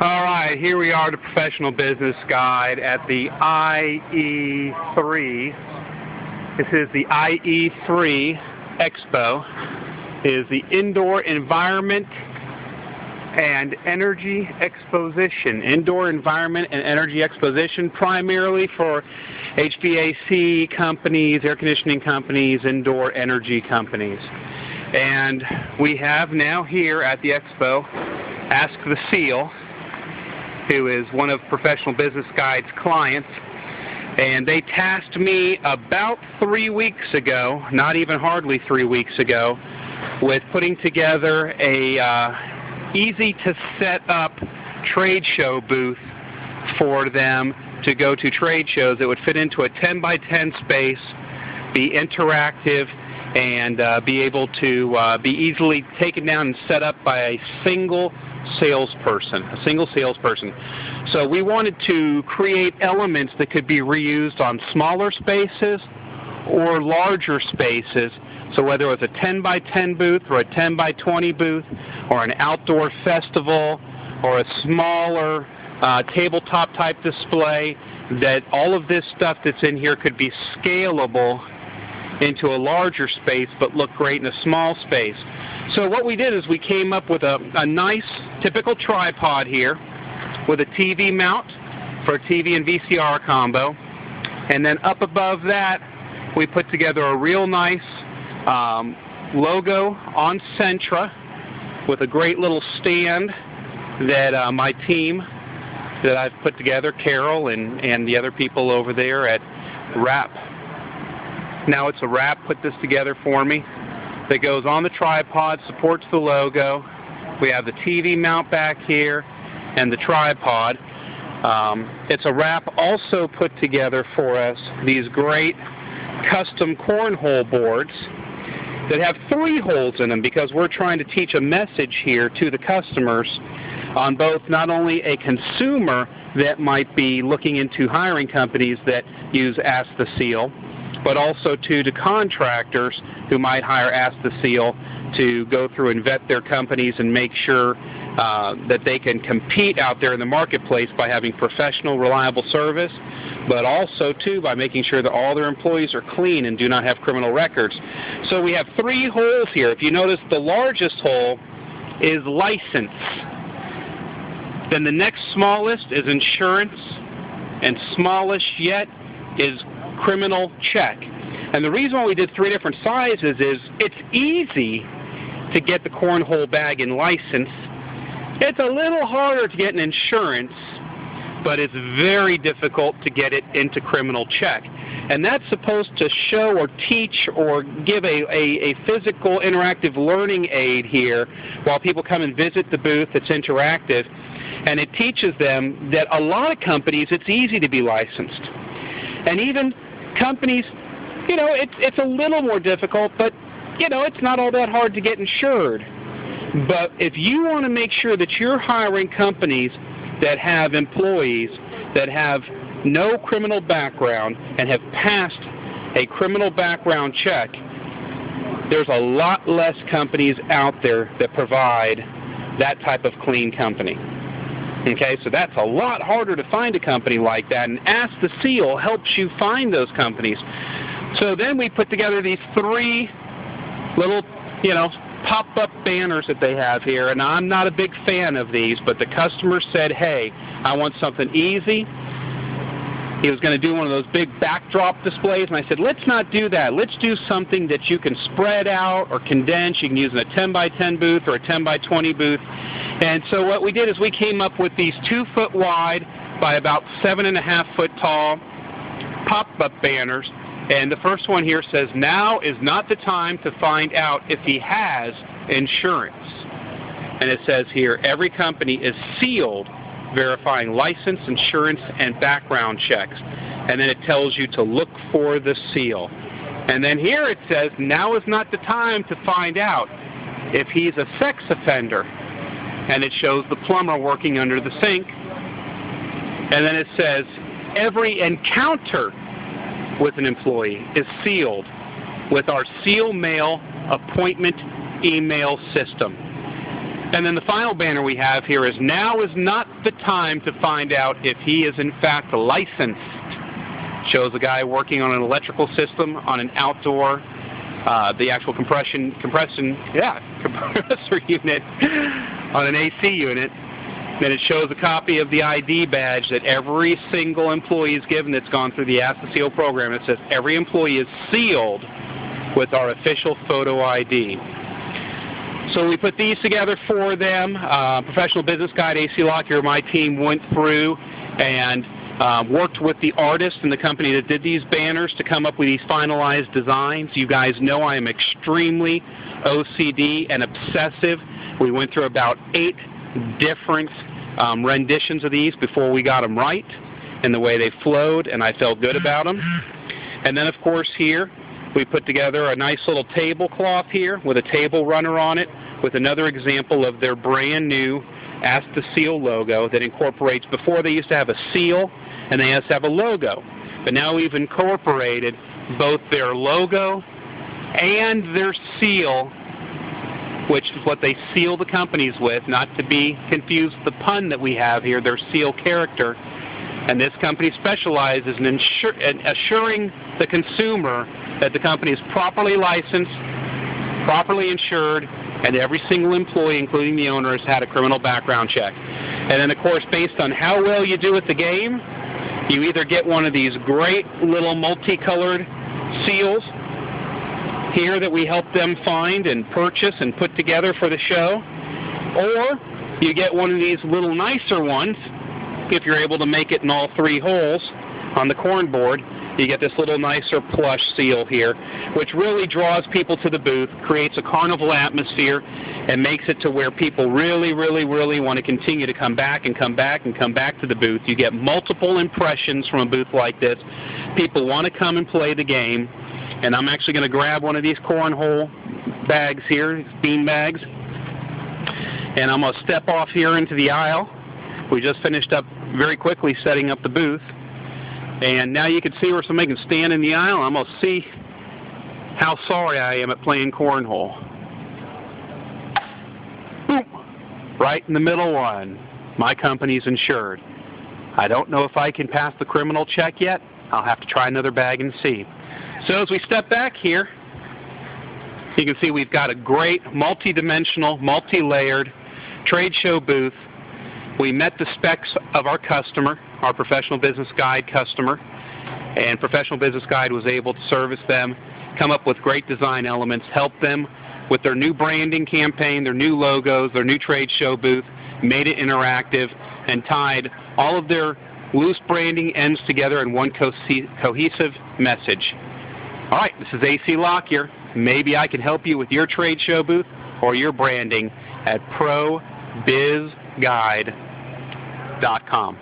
All right, here we are, the Professional Business Guide at the IE3. This is the IE3 Expo. It is the Indoor Environment and Energy Exposition. Indoor Environment and Energy Exposition, primarily for HVAC companies, air conditioning companies, indoor energy companies. And we have now here at the Expo Ask the Seal, who is one of Professional Business Guide's clients, and they tasked me about 3 weeks ago, not even hardly 3 weeks ago, with putting together a easy to set up trade show booth for them to go to trade shows that would fit into a 10 by 10 space, be interactive, and be able to be easily taken down and set up by a single salesperson. So we wanted to create elements that could be reused on smaller spaces or larger spaces. So whether it was a 10 by 10 booth or a 10 by 20 booth or an outdoor festival or a smaller tabletop type display, that all of this stuff that's in here could be scalable into a larger space but look great in a small space. So what we did is we came up with a nice typical tripod here with a TV mount for a TV and VCR combo, and then up above that we put together a real nice logo on Centra with a great little stand that my team that I've put together, Carol and the other people over there at WRAP. Now it's a WRAP put this together for me that goes on the tripod, supports the logo. We have the TV mount back here and the tripod. It's a WRAP also put together for us these great custom cornhole boards that have 3 holes in them, because we're trying to teach a message here to the customers on both not only a consumer that might be looking into hiring companies that use Ask the Seal, but also to the contractors who might hire Ask the Seal to go through and vet their companies and make sure that they can compete out there in the marketplace by having professional, reliable service, but also, too, by making sure that all their employees are clean and do not have criminal records. So we have 3 holes here. If you notice, the largest hole is license. Then the next smallest is insurance, and smallest yet is criminal check. And the reason why we did 3 different sizes is it's easy to get the cornhole bag in license. It's a little harder to get an insurance, but it's very difficult to get it into criminal check. And that's supposed to show or teach or give a physical interactive learning aid here while people come and visit the booth. It's interactive, and it teaches them that a lot of companies, it's easy to be licensed. And even companies, you know, it's a little more difficult, but, you know, it's not all that hard to get insured. But if you want to make sure that you're hiring companies that have employees that have no criminal background and have passed a criminal background check, there's a lot less companies out there that provide that type of clean company. Okay, so that's a lot harder to find a company like that, and Ask the Seal helps you find those companies. So then we put together these 3 little, you know, pop-up banners that they have here, and I'm not a big fan of these, but the customer said, hey, I want something easy. He was going to do one of those big backdrop displays, and I said, let's not do that. Let's do something that you can spread out or condense. You can use in a 10 by 10 booth or a 10 by 20 booth. And so what we did is we came up with these 2 foot wide by about 7.5 foot tall pop-up banners. And the first one here says, now is not the time to find out if he has insurance. And it says here, every company is sealed, verifying license, insurance, and background checks. And then it tells you to look for the seal. And then here it says, now is not the time to find out if he's a sex offender. And it shows the plumber working under the sink. And then it says, every encounter with an employee is sealed with our Seal Mail appointment email system. And then the final banner we have here is, now is not the time to find out if he is in fact licensed. Shows a guy working on an electrical system on an outdoor, the actual compressor unit on an AC unit. Then it shows a copy of the ID badge that every single employee is given that's gone through the Ask the CO program. It says every employee is sealed with our official photo ID. So we put these together for them. Professional Business Guide, AC Lockyer, my team went through and worked with the artist and the company that did these banners to come up with these finalized designs. You guys know I am extremely OCD and obsessive. We went through about 8 different renditions of these before we got them right and the way they flowed, and I felt good about them. And then, of course, here we put together a nice little tablecloth here with a table runner on it with another example of their brand new Ask the Seal logo that incorporates, before they used to have a seal and they used to have a logo, but now we've incorporated both their logo and their seal, which is what they seal the companies with, not to be confused with the pun that we have here, their seal character. And this company specializes in assuring the consumer that the company is properly licensed, properly insured, and every single employee, including the owner, has had a criminal background check. And then, of course, based on how well you do at the game, you either get one of these great little multicolored seals here that we help them find and purchase and put together for the show, or you get one of these little nicer ones, if you're able to make it in all 3 holes on the corn board. You get this little nicer plush seal here, which really draws people to the booth, creates a carnival atmosphere, and makes it to where people really, really, really want to continue to come back and come back and come back to the booth. You get multiple impressions from a booth like this. People want to come and play the game. And I'm actually going to grab one of these cornhole bags here, bean bags, and I'm going to step off here into the aisle. We just finished up very quickly setting up the booth. And now you can see where somebody can stand in the aisle. I'm going to see how sorry I am at playing cornhole. Boom! Right in the middle one. My company's insured. I don't know if I can pass the criminal check yet. I'll have to try another bag and see. So as we step back here, you can see we've got a great multi-dimensional, multi-layered trade show booth. We met the specs of our customer, our Professional Business Guide customer, and Professional Business Guide was able to service them, come up with great design elements, help them with their new branding campaign, their new logos, their new trade show booth, made it interactive, and tied all of their loose branding ends together in one cohesive message. All right, this is AC Lockyer. Maybe I can help you with your trade show booth or your branding at ProBizGuide.com.